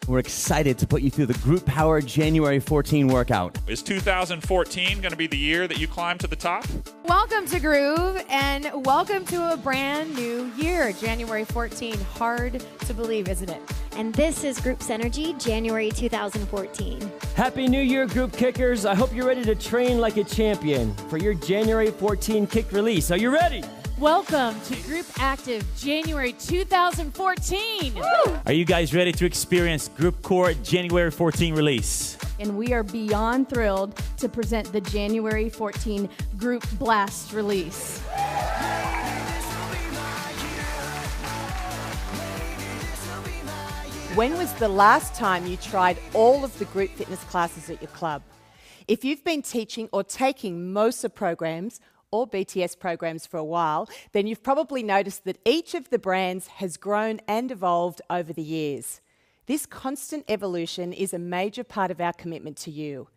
We're excited to put you through the Group Power January 14 workout. Is 2014 going to be the year that you climb to the top? Welcome to Groove, and welcome to a brand new year, January 14. Hard to believe, isn't it? And this is Group's Energy, January 2014. Happy New Year, Group Kickers. I hope you're ready to train like a champion for your January 14 kick release. Are you ready? Welcome to Group Active January 2014. Woo! Are you guys ready to experience Group Core January 14 release? And we are beyond thrilled to present the January 14 Group Blast release. When was the last time you tried all of the group fitness classes at your club? If you've been teaching or taking MOSSA programs or BTS programs for a while, then you've probably noticed that each of the brands has grown and evolved over the years. This constant evolution is a major part of our commitment to you.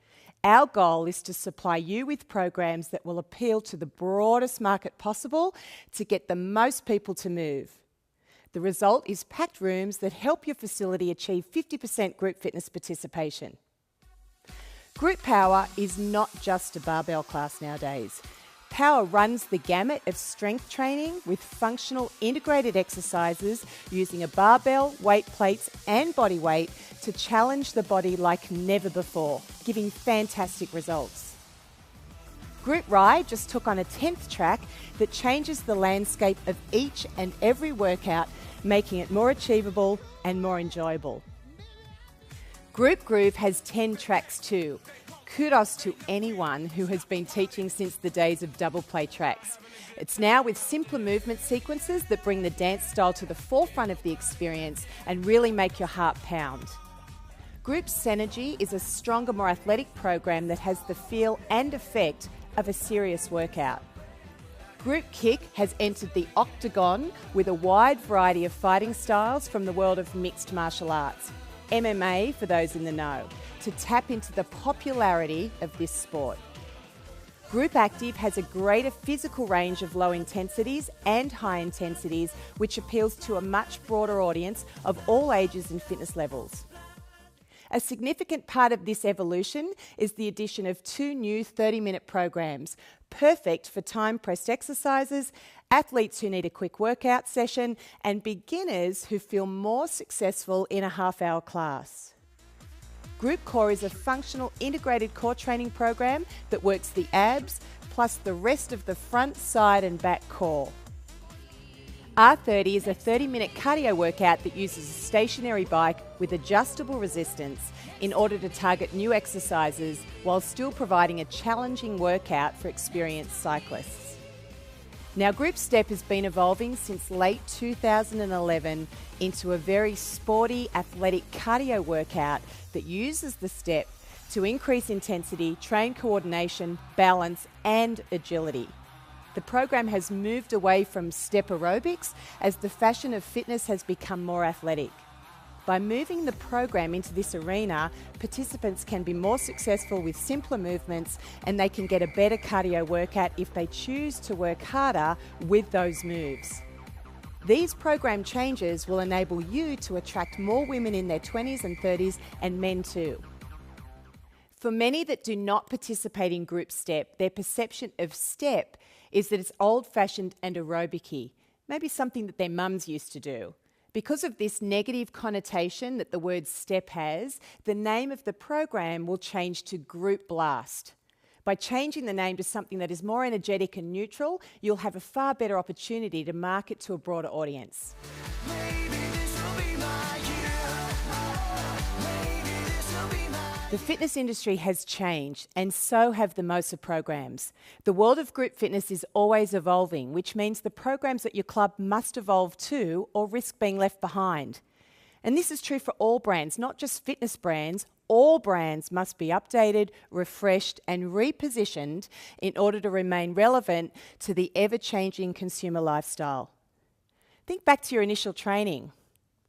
Our goal is to supply you with programs that will appeal to the broadest market possible to get the most people to move. The result is packed rooms that help your facility achieve 50% group fitness participation. Group Power is not just a barbell class nowadays. Power runs the gamut of strength training with functional integrated exercises using a barbell, weight plates and body weight to challenge the body like never before, giving fantastic results. Group Ride just took on a 10th track that changes the landscape of each and every workout, making it more achievable and more enjoyable. Group Groove has 10 tracks too. Kudos to anyone who has been teaching since the days of double play tracks. It's now with simpler movement sequences that bring the dance style to the forefront of the experience and really make your heart pound. Group Synergy is a stronger, more athletic program that has the feel and effect of a serious workout. Group Kick has entered the octagon with a wide variety of fighting styles from the world of mixed martial arts, MMA for those in the know, to tap into the popularity of this sport. Group Active has a greater physical range of low intensities and high intensities, which appeals to a much broader audience of all ages and fitness levels. A significant part of this evolution is the addition of 2 new 30-minute programs, perfect for time-pressed exercises, athletes who need a quick workout session, and beginners who feel more successful in a half-hour class. Group Core is a functional integrated core training program that works the abs plus the rest of the front, side and back core. R30 is a 30-minute cardio workout that uses a stationary bike with adjustable resistance in order to target new exercises while still providing a challenging workout for experienced cyclists. Now, Group Step has been evolving since late 2011 into a very sporty, athletic cardio workout that uses the step to increase intensity, train coordination, balance and agility. The program has moved away from step aerobics as the fashion of fitness has become more athletic. By moving the program into this arena, participants can be more successful with simpler movements and they can get a better cardio workout if they choose to work harder with those moves. These program changes will enable you to attract more women in their 20s and 30s and men too. For many that do not participate in Group Step, their perception of step is that it's old-fashioned and aerobic-y, maybe something that their mums used to do. Because of this negative connotation that the word step has, the name of the program will change to Group Blast. By changing the name to something that is more energetic and neutral, you'll have a far better opportunity to market to a broader audience. The fitness industry has changed, and so have the MOSSA programs. The world of group fitness is always evolving, which means the programs at your club must evolve too, or risk being left behind. And this is true for all brands, not just fitness brands. All brands must be updated, refreshed, and repositioned in order to remain relevant to the ever-changing consumer lifestyle. Think back to your initial training.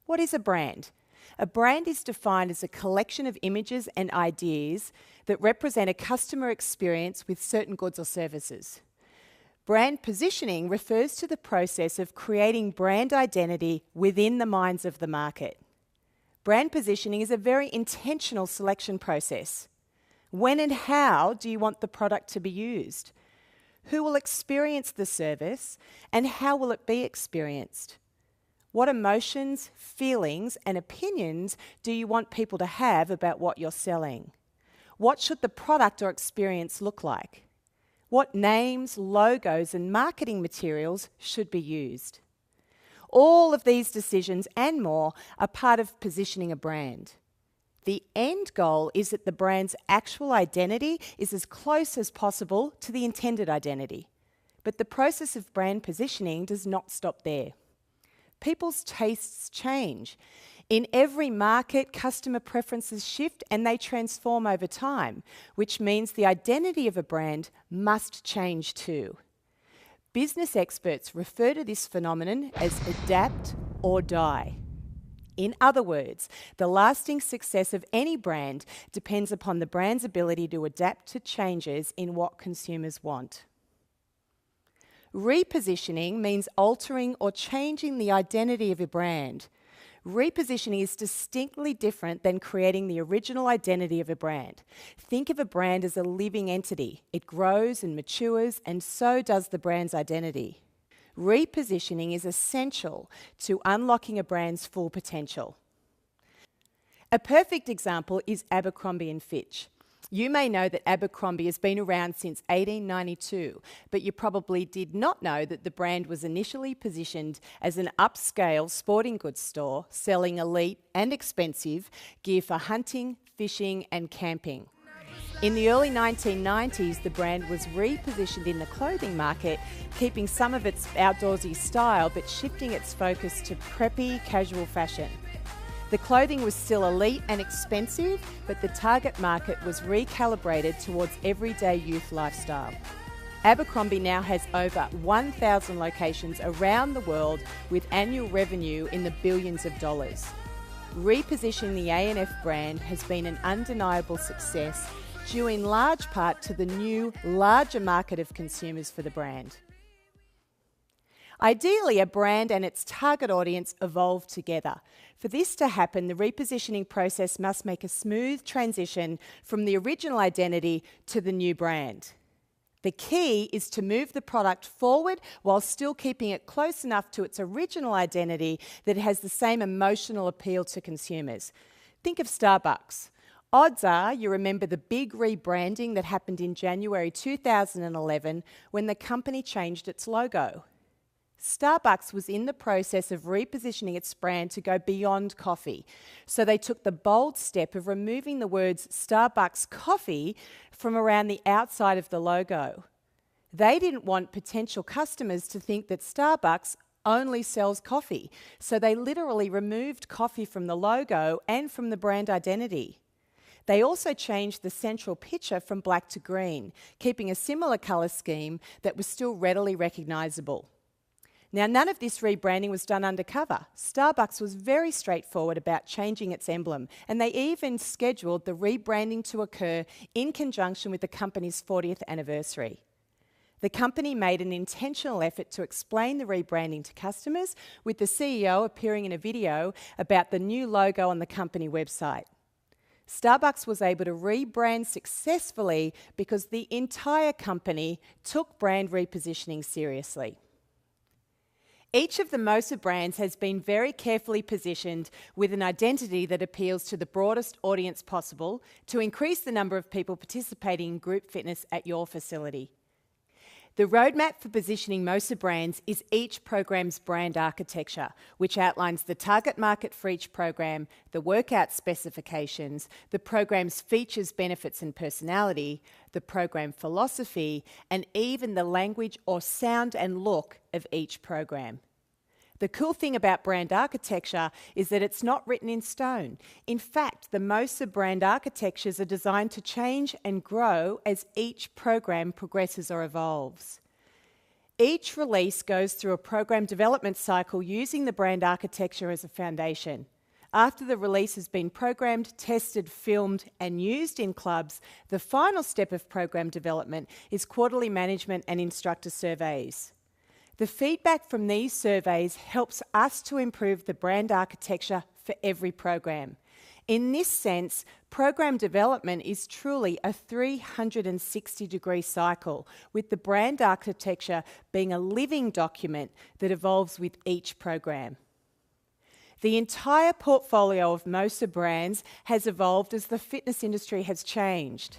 What is a brand? A brand is defined as a collection of images and ideas that represent a customer experience with certain goods or services. Brand positioning refers to the process of creating brand identity within the minds of the market. Brand positioning is a very intentional selection process. When and how do you want the product to be used? Who will experience the service, and how will it be experienced? What emotions, feelings, and opinions do you want people to have about what you're selling? What should the product or experience look like? What names, logos, and marketing materials should be used? All of these decisions and more are part of positioning a brand. The end goal is that the brand's actual identity is as close as possible to the intended identity. But the process of brand positioning does not stop there. People's tastes change. In every market, customer preferences shift and they transform over time, which means the identity of a brand must change too. Business experts refer to this phenomenon as adapt or die. In other words, the lasting success of any brand depends upon the brand's ability to adapt to changes in what consumers want. Repositioning means altering or changing the identity of a brand. Repositioning is distinctly different than creating the original identity of a brand. Think of a brand as a living entity. It grows and matures, and so does the brand's identity. Repositioning is essential to unlocking a brand's full potential. A perfect example is Abercrombie & Fitch. You may know that Abercrombie has been around since 1892, but you probably did not know that the brand was initially positioned as an upscale sporting goods store selling elite and expensive gear for hunting, fishing, and camping. In the early 1990s, the brand was repositioned in the clothing market, keeping some of its outdoorsy style but shifting its focus to preppy, casual fashion. The clothing was still elite and expensive, but the target market was recalibrated towards everyday youth lifestyle. Abercrombie now has over 1,000 locations around the world with annual revenue in the billions of dollars. Repositioning the A&F brand has been an undeniable success, due in large part to the new, larger market of consumers for the brand. Ideally, a brand and its target audience evolve together. For this to happen, the repositioning process must make a smooth transition from the original identity to the new brand. The key is to move the product forward while still keeping it close enough to its original identity that it has the same emotional appeal to consumers. Think of Starbucks. Odds are you remember the big rebranding that happened in January 2011 when the company changed its logo. Starbucks was in the process of repositioning its brand to go beyond coffee, so they took the bold step of removing the words Starbucks Coffee from around the outside of the logo. They didn't want potential customers to think that Starbucks only sells coffee, so they literally removed coffee from the logo and from the brand identity. They also changed the central picture from black to green, keeping a similar colour scheme that was still readily recognisable. Now, none of this rebranding was done undercover. Starbucks was very straightforward about changing its emblem, and they even scheduled the rebranding to occur in conjunction with the company's 40th anniversary. The company made an intentional effort to explain the rebranding to customers, with the CEO appearing in a video about the new logo on the company website. Starbucks was able to rebrand successfully because the entire company took brand repositioning seriously. Each of the MOSSA brands has been very carefully positioned with an identity that appeals to the broadest audience possible to increase the number of people participating in group fitness at your facility. The roadmap for positioning MOSSA brands is each program's brand architecture, which outlines the target market for each program, the workout specifications, the program's features, benefits and personality, the program philosophy, and even the language or sound and look of each program. The cool thing about brand architecture is that it's not written in stone. In fact, the MOSSA brand architectures are designed to change and grow as each program progresses or evolves. Each release goes through a program development cycle using the brand architecture as a foundation. After the release has been programmed, tested, filmed, and used in clubs, the final step of program development is quarterly management and instructor surveys. The feedback from these surveys helps us to improve the brand architecture for for every program. In this sense, program development is truly a 360-degree cycle, with the brand architecture being a living document that evolves with each program. The entire portfolio of MOSSA brands has evolved as the fitness industry has changed.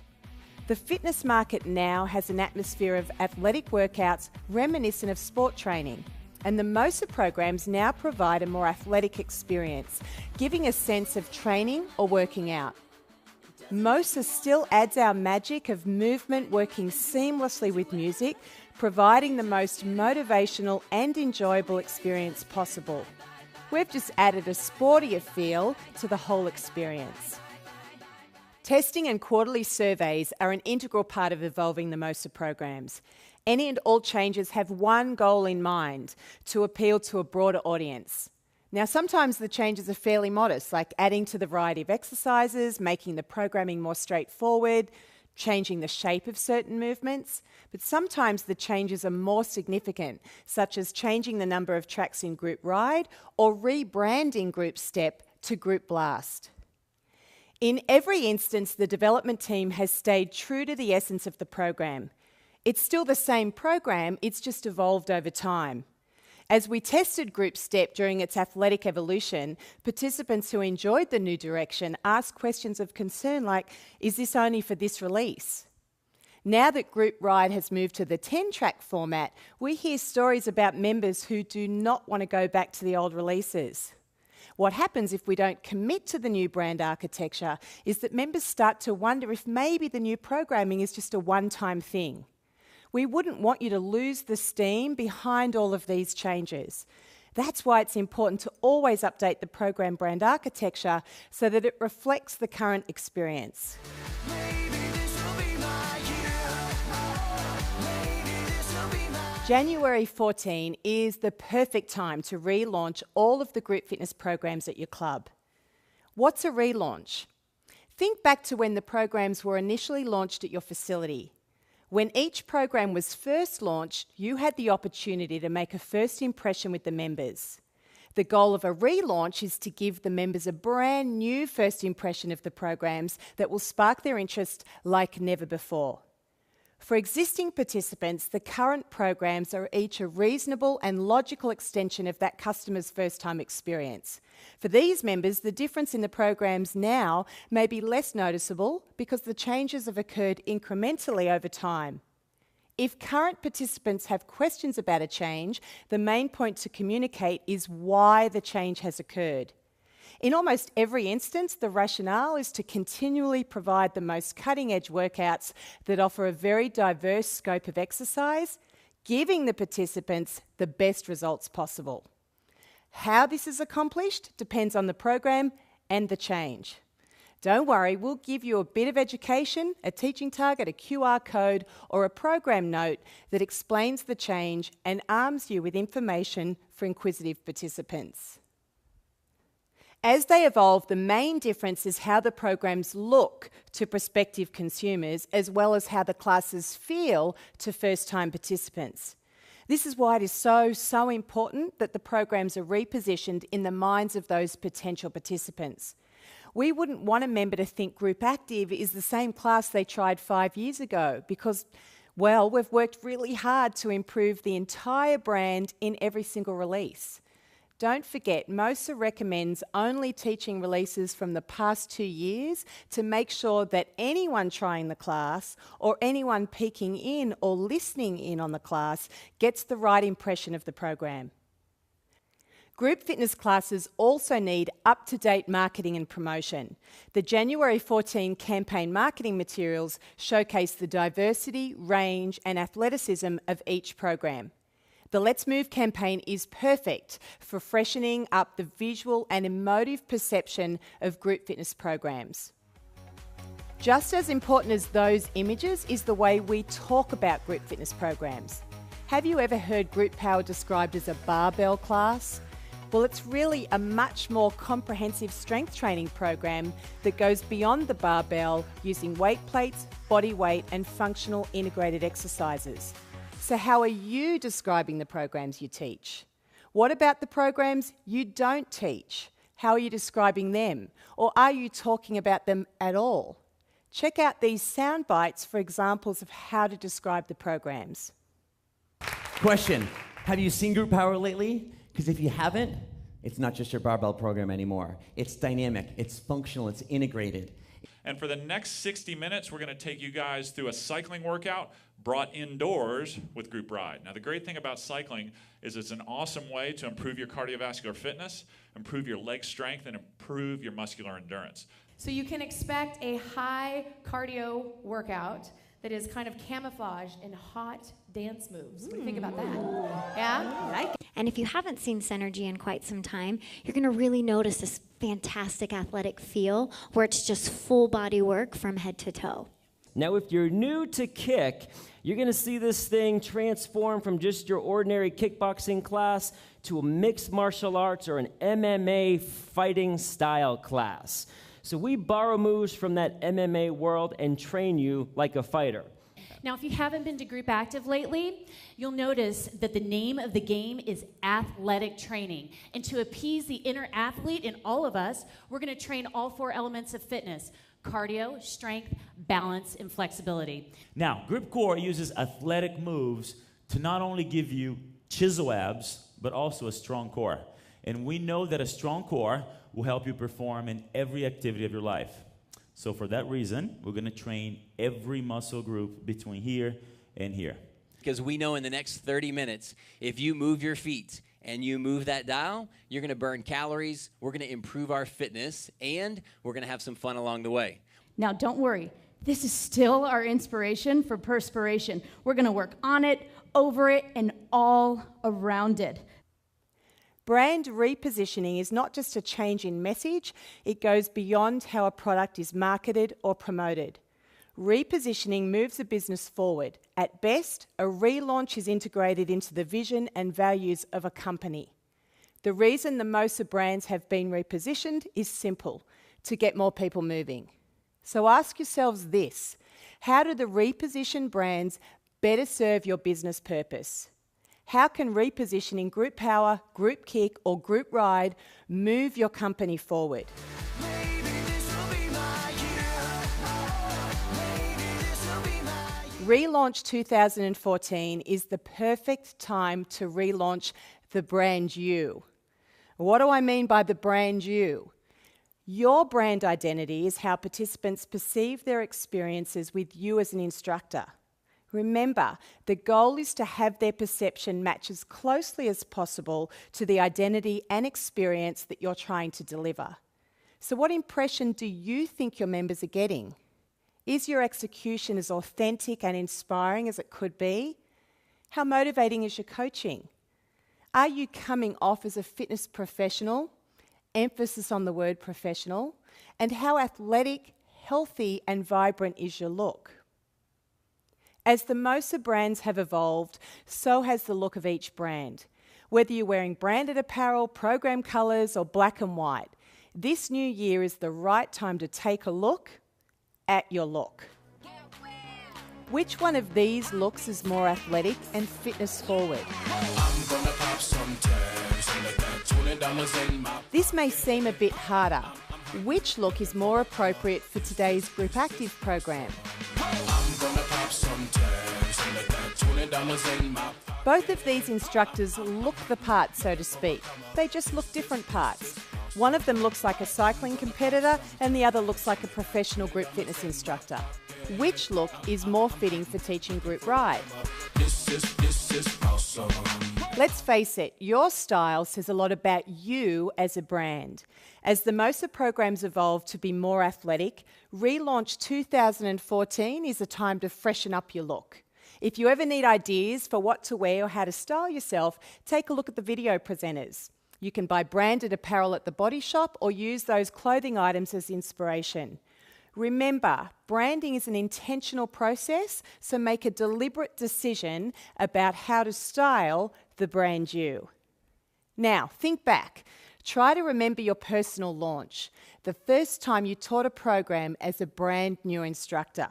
The fitness market now has an atmosphere of athletic workouts reminiscent of sport training, and the MOSSA programs now provide a more athletic experience, giving a sense of training or working out. MOSSA still adds our magic of movement working seamlessly with music, providing the most motivational and enjoyable experience possible. We've just added a sportier feel to the whole experience. Testing and quarterly surveys are an integral part of evolving the MOSSA programs. Any and all changes have one goal in mind: to appeal to a broader audience. Now, sometimes the changes are fairly modest, like adding to the variety of exercises, making the programming more straightforward, changing the shape of certain movements. But sometimes the changes are more significant, such as changing the number of tracks in Group Ride or rebranding Group Step to Group Blast. In every instance, the development team has stayed true to the essence of the program. It's still the same program, it's just evolved over time. As we tested Group Step during its athletic evolution, participants who enjoyed the new direction asked questions of concern like, is this only for this release? Now that Group Ride has moved to the 10-track format, we hear stories about members who do not want to go back to the old releases. What happens if we don't commit to the new brand architecture is that members start to wonder if maybe the new programming is just a one-time thing. We wouldn't want you to lose the steam behind all of these changes. That's why it's important to always update the program brand architecture so that it reflects the current experience. January 14 is the perfect time to relaunch all of the group fitness programs at your club. What's a relaunch? Think back to when the programs were initially launched at your facility. When each program was first launched, you had the opportunity to make a first impression with the members. The goal of a relaunch is to give the members a brand new first impression of the programs that will spark their interest like never before. For existing participants, the current programs are each a reasonable and logical extension of that customer's first-time experience. For these members, the difference in the programs now may be less noticeable because the changes have occurred incrementally over time. If current participants have questions about a change, the main point to communicate is why the change has occurred. In almost every instance, the rationale is to continually provide the most cutting-edge workouts that offer a very diverse scope of exercise, giving the participants the best results possible. How this is accomplished depends on the program and the change. Don't worry, we'll give you a bit of education, a teaching target, a QR code, or a program note that explains the change and arms you with information for inquisitive participants. As they evolve, the main difference is how the programs look to prospective consumers, as well as how the classes feel to first-time participants. This is why it is so important that the programs are repositioned in the minds of those potential participants. We wouldn't want a member to think Group Active is the same class they tried 5 years ago because, well, we've worked really hard to improve the entire brand in every single release. Don't forget, MOSSA recommends only teaching releases from the past 2 years to make sure that anyone trying the class or anyone peeking in or listening in on the class gets the right impression of the program. Group fitness classes also need up-to-date marketing and promotion. The January 14 campaign marketing materials showcase the diversity, range, and athleticism of each program. The Let's Move campaign is perfect for freshening up the visual and emotive perception of group fitness programs. Just as important as those images is the way we talk about group fitness programs. Have you ever heard group power described as a barbell class? Well, it's really a much more comprehensive strength training program that goes beyond the barbell using weight plates, body weight, and functional integrated exercises. So how are you describing the programs you teach? What about the programs you don't teach? How are you describing them? Or are you talking about them at all? Check out these sound bites for examples of how to describe the programs. Question, have you seen Group Power lately? Because if you haven't, it's not just your barbell program anymore. It's dynamic, it's functional, it's integrated. And for the next 60 minutes, we're going to take you guys through a cycling workout brought indoors with Group Ride. Now, the great thing about cycling is it's an awesome way to improve your cardiovascular fitness, improve your leg strength, and improve your muscular endurance. So you can expect a high cardio workout that is kind of camouflaged in hot dance moves. What do you think about that? Yeah? And if you haven't seen Synergy in quite some time, you're going to really notice this fantastic athletic feel where it's just full body work from head to toe. Now, if you're new to kick, you're going to see this thing transform from just your ordinary kickboxing class to a mixed martial arts or an MMA fighting style class. So we borrow moves from that MMA world and train you like a fighter. Now, if you haven't been to Group Active lately, you'll notice that the name of the game is athletic training. And to appease the inner athlete in all of us, we're going to train all 4 elements of fitness: cardio, strength, balance, and flexibility. Now, Grip Core uses athletic moves to not only give you chisel abs, but also a strong core. And we know that a strong core will help you perform in every activity of your life. So for that reason, we're going to train every muscle group between here and here. Because we know in the next 30 minutes, if you move your feet and you move that dial, you're going to burn calories, we're going to improve our fitness, and we're going to have some fun along the way. Now, don't worry. This is still our inspiration for perspiration. We're going to work on it, over it, and all around it. Brand repositioning is not just a change in message, it goes beyond how a product is marketed or promoted. Repositioning moves a business forward. At best, a relaunch is integrated into the vision and values of a company. The reason the MOSSA brands have been repositioned is simple: to get more people moving. So ask yourselves this: how do the repositioned brands better serve your business purpose? How can repositioning Group Power, Group Kick, or Group Ride move your company forward? RELaunch 2014 is the perfect time to relaunch the brand you. What do I mean by the brand you? Your brand identity is how participants perceive their experiences with you as an instructor. Remember, the goal is to have their perception match as closely as possible to the identity and experience that you're trying to deliver. So what impression do you think your members are getting? Is your execution as authentic and inspiring as it could be? How motivating is your coaching? Are you coming off as a fitness professional? Emphasis on the word professional. And how athletic, healthy, and vibrant is your look? As the MOSSA brands have evolved, so has the look of each brand. Whether you're wearing branded apparel, program colours, or black and white, this new year is the right time to take a look at your look. Which one of these looks is more athletic and fitness forward? This may seem a bit harder. Which look is more appropriate for today's Group Active program? Both of these instructors look the part, so to speak. They just look different parts. One of them looks like a cycling competitor and the other looks like a professional group fitness instructor. Which look is more fitting for teaching Group Ride? Let's face it, your style says a lot about you as a brand. As the MOSSA programs evolve to be more athletic, RELaunch 2014 is a time to freshen up your look. If you ever need ideas for what to wear or how to style yourself, take a look at the video presenters. You can buy branded apparel at the Body Shop or use those clothing items as inspiration. Remember, branding is an intentional process, so make a deliberate decision about how to style the brand you. Now, think back. Try to remember your personal launch, the first time you taught a program as a brand new instructor.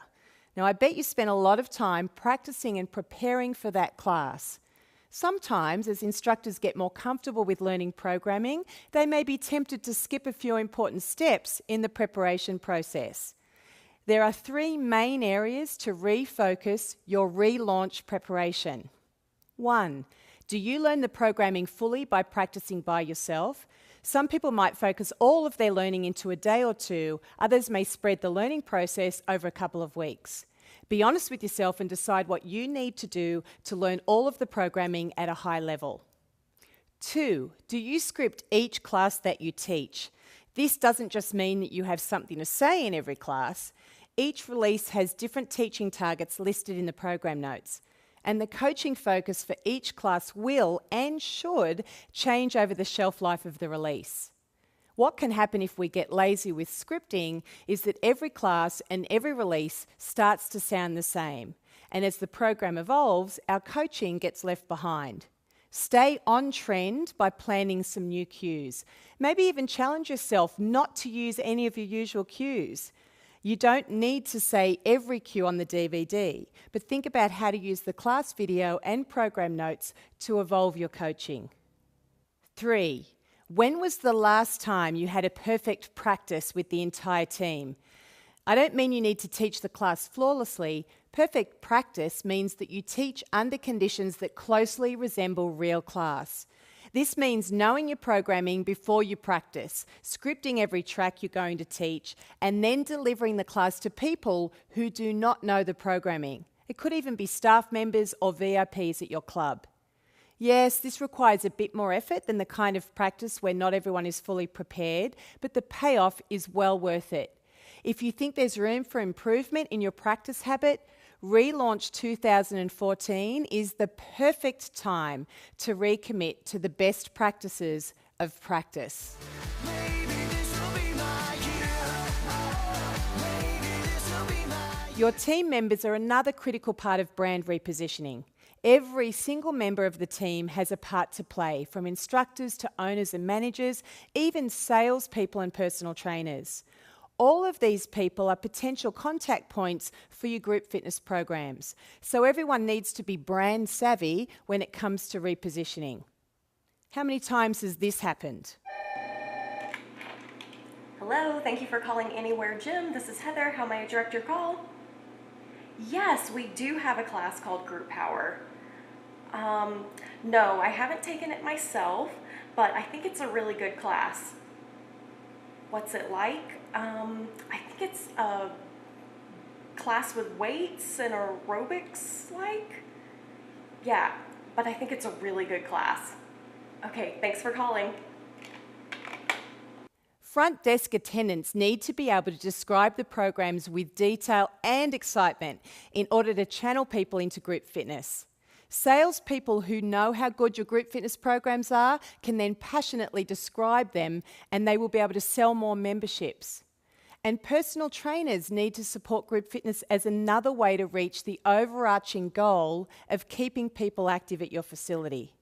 Now, I bet you spent a lot of time practicing and preparing for that class. Sometimes, as instructors get more comfortable with learning programming, they may be tempted to skip a few important steps in the preparation process. There are 3 main areas to refocus your relaunch preparation. 1. Do you learn the programming fully by practicing by yourself? Some people might focus all of their learning into a day or 2, others may spread the learning process over a couple of weeks. Be honest with yourself and decide what you need to do to learn all of the programming at a high level. 2. Do you script each class that you teach? This doesn't just mean that you have something to say in every class. Each release has different teaching targets listed in the program notes, and the coaching focus for each class will and should change over the shelf life of the release. What can happen if we get lazy with scripting is that every class and every release starts to sound the same, and as the program evolves, our coaching gets left behind. Stay on trend by planning some new cues. Maybe even challenge yourself not to use any of your usual cues. You don't need to say every cue on the DVD, but think about how to use the class video and program notes to evolve your coaching. 3. When was the last time you had a perfect practice with the entire team? I don't mean you need to teach the class flawlessly. Perfect practice means that you teach under conditions that closely resemble real class. This means knowing your programming before you practice, scripting every track you're going to teach, and then delivering the class to people who do not know the programming. It could even be staff members or VIPs at your club. Yes, this requires a bit more effort than the kind of practice where not everyone is fully prepared, but the payoff is well worth it. If you think there's room for improvement in your practice habit, RELaunch 2014 is the perfect time to recommit to the best practices of practice. Your team members are another critical part of brand repositioning. Every single member of the team has a part to play, from instructors to owners and managers, even salespeople and personal trainers. All of these people are potential contact points for your group fitness programs, so everyone needs to be brand savvy when it comes to repositioning. How many times has this happened? Hello, thank you for calling Anywhere Gym. This is Heather. How may I direct your call? Yes, we do have a class called Group Power. No, I haven't taken it myself, but I think it's a really good class. What's it like? I think it's a class with weights and aerobics like. Yeah, but I think it's a really good class. Okay, thanks for calling. Front desk attendants need to be able to describe the programs with detail and excitement in order to channel people into group fitness. Salespeople who know how good your group fitness programs are can then passionately describe them, and they will be able to sell more memberships. And personal trainers need to support group fitness as another way to reach the overarching goal of keeping people active at your facility.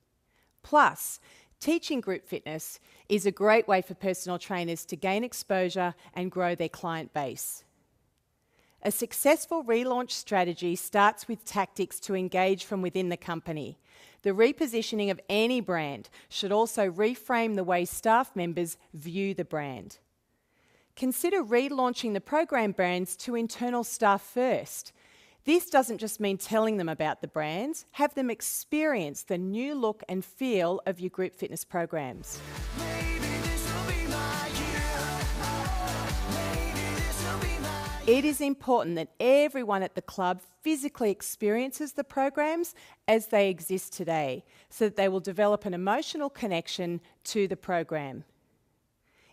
Plus, teaching group fitness is a great way for personal trainers to gain exposure and grow their client base. A successful relaunch strategy starts with tactics to engage from within the company. The repositioning of any brand should also reframe the way staff members view the brand. Consider relaunching the program brands to internal staff first. This doesn't just mean telling them about the brands, have them experience the new look and feel of your group fitness programs. It is important that everyone at the club physically experiences the programs as they exist today, so that they will develop an emotional connection to the program.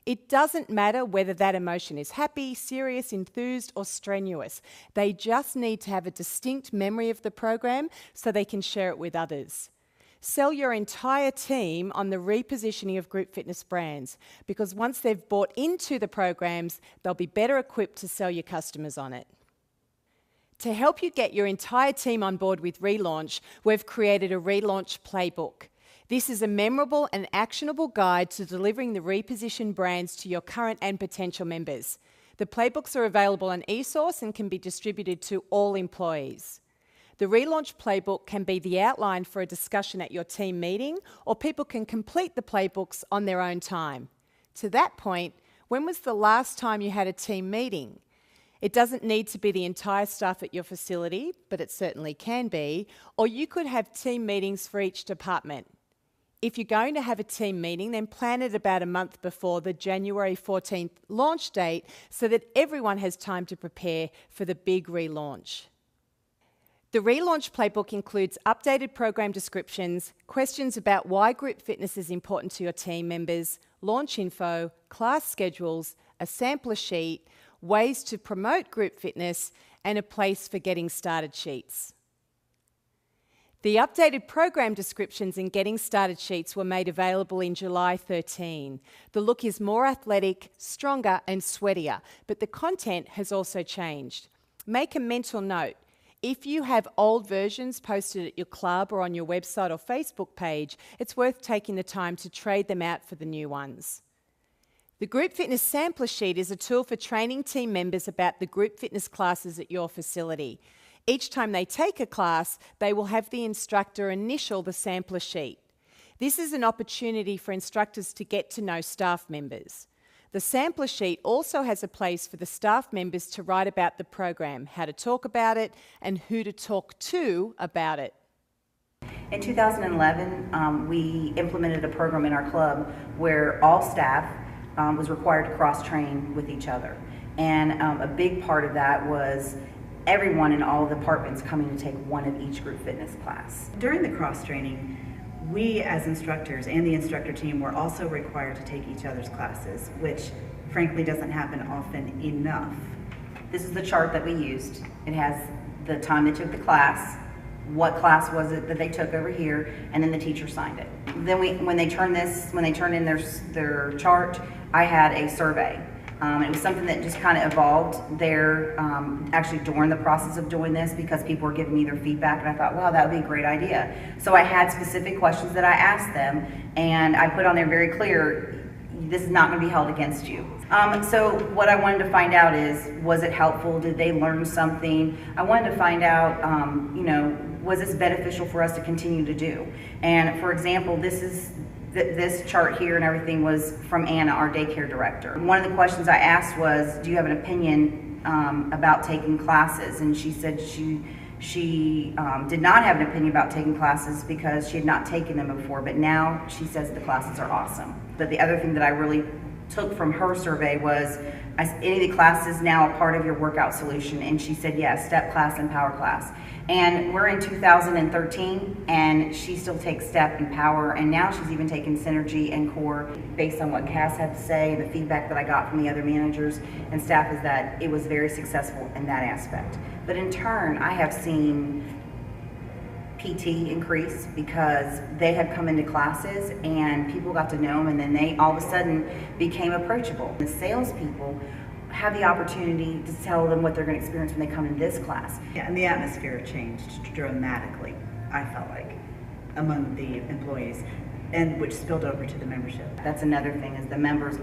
It doesn't matter whether that emotion is happy, serious, enthused, or strenuous. They just need to have a distinct memory of the program so they can share it with others. Sell your entire team on the repositioning of group fitness brands, because once they've bought into the programs, they'll be better equipped to sell your customers on it. To help you get your entire team on board with RELaunch, we've created a RELaunch playbook. This is a memorable and actionable guide to delivering the repositioned brands to your current and potential members. The playbooks are available on eSource and can be distributed to all employees. The RELaunch playbook can be the outline for a discussion at your team meeting, or people can complete the playbooks on their own time. To that point, when was the last time you had a team meeting? It doesn't need to be the entire staff at your facility, but it certainly can be, or you could have team meetings for each department. If you're going to have a team meeting, then plan it about a month before the January 14th launch date so that everyone has time to prepare for the big relaunch. The RELaunch playbook includes updated program descriptions, questions about why group fitness is important to your team members, launch info, class schedules, a sampler sheet, ways to promote group fitness, and a place for getting started sheets. The updated program descriptions and getting started sheets were made available in July 13. The look is more athletic, stronger, and sweatier, but the content has also changed. Make a mental note. If you have old versions posted at your club or on your website or Facebook page, it's worth taking the time to trade them out for the new ones. The Group Fitness Sampler Sheet is a tool for training team members about the group fitness classes at your facility. Each time they take a class, they will have the instructor initial the sampler sheet. This is an opportunity for instructors to get to know staff members. The sampler sheet also has a place for the staff members to write about the program, how to talk about it, and who to talk to about it. In 2011, we implemented a program in our club where all staff was required to cross-train with each other. And a big part of that was everyone in all the departments coming to take one of each group fitness class. During the cross-training, we as instructors and the instructor team were also required to take each other's classes, which frankly doesn't happen often enough. This is the chart that we used. It has the time they took the class, what class was it that they took over here, and then the teacher signed it. Then when they turned in their chart, I had a survey. It was something that just kind of evolved there actually during the process of doing this, because people were giving me their feedback, and I thought, wow, that would be a great idea. So I had specific questions that I asked them, and I put on there very clear, this is not going to be held against you. So what I wanted to find out is, was it helpful? Did they learn something? I wanted to find out, was this beneficial for us to continue to do? And for example, this chart here and everything was from Anna, our daycare director. One of the questions I asked was, do you have an opinion about taking classes? And she said she did not have an opinion about taking classes because she had not taken them before, but now she says the classes are awesome. But the other thing that I really took from her survey was, any of the classes now a part of your workout solution? And she said yes, step class and power class. And we're in 2013, and she still takes step and power, and now she's even taken synergy and core. Based on what Cass had to say, the feedback that I got from the other managers and staff is that it was very successful in that aspect. But in turn, I have seen PT increase because they had come into classes and people got to know them, and then they all of a sudden became approachable. The salespeople have the opportunity to tell them what they're going to experience when they come in this class. Yeah, and the atmosphere changed dramatically, I felt like, among the employees, and which spilled over to the membership. That's another thing, is the members,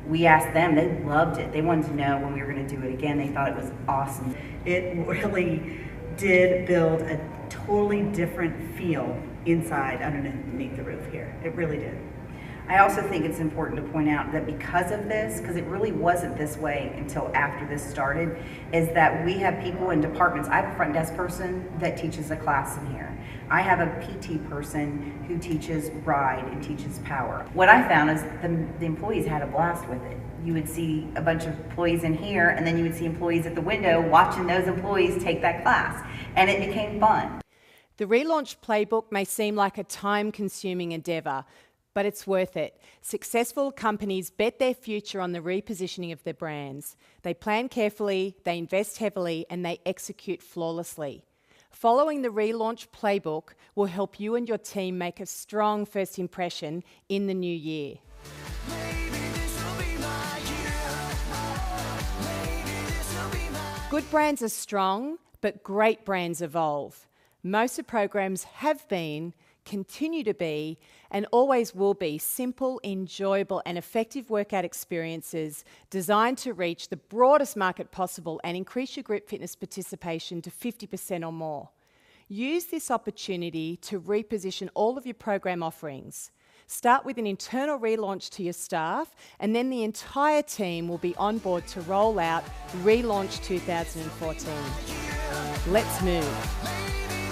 we asked them, they loved it. They wanted to know when we were going to do it again. They thought it was awesome. It really did build a totally different feel inside, underneath the roof here. It really did. I also think it's important to point out that because of this, because it really wasn't this way until after this started, is that we have people in departments. I have a front desk person that teaches a class in here. I have a PT person who teaches ride and teaches power. What I found is the employees had a blast with it. You would see a bunch of employees in here, and then you would see employees at the window watching those employees take that class, and it became fun. The RELaunch playbook may seem like a time-consuming endeavour, but it's worth it. Successful companies bet their future on the repositioning of their brands. They plan carefully, they invest heavily, and they execute flawlessly. Following the RELaunch playbook will help you and your team make a strong first impression in the new year. Good brands are strong, but great brands evolve. MOSSA programs have been, continue to be, and always will be simple, enjoyable, and effective workout experiences designed to reach the broadest market possible and increase your group fitness participation to 50% or more. Use this opportunity to reposition all of your program offerings. Start with an internal relaunch to your staff, and then the entire team will be on board to roll out RELaunch 2014. Let's move.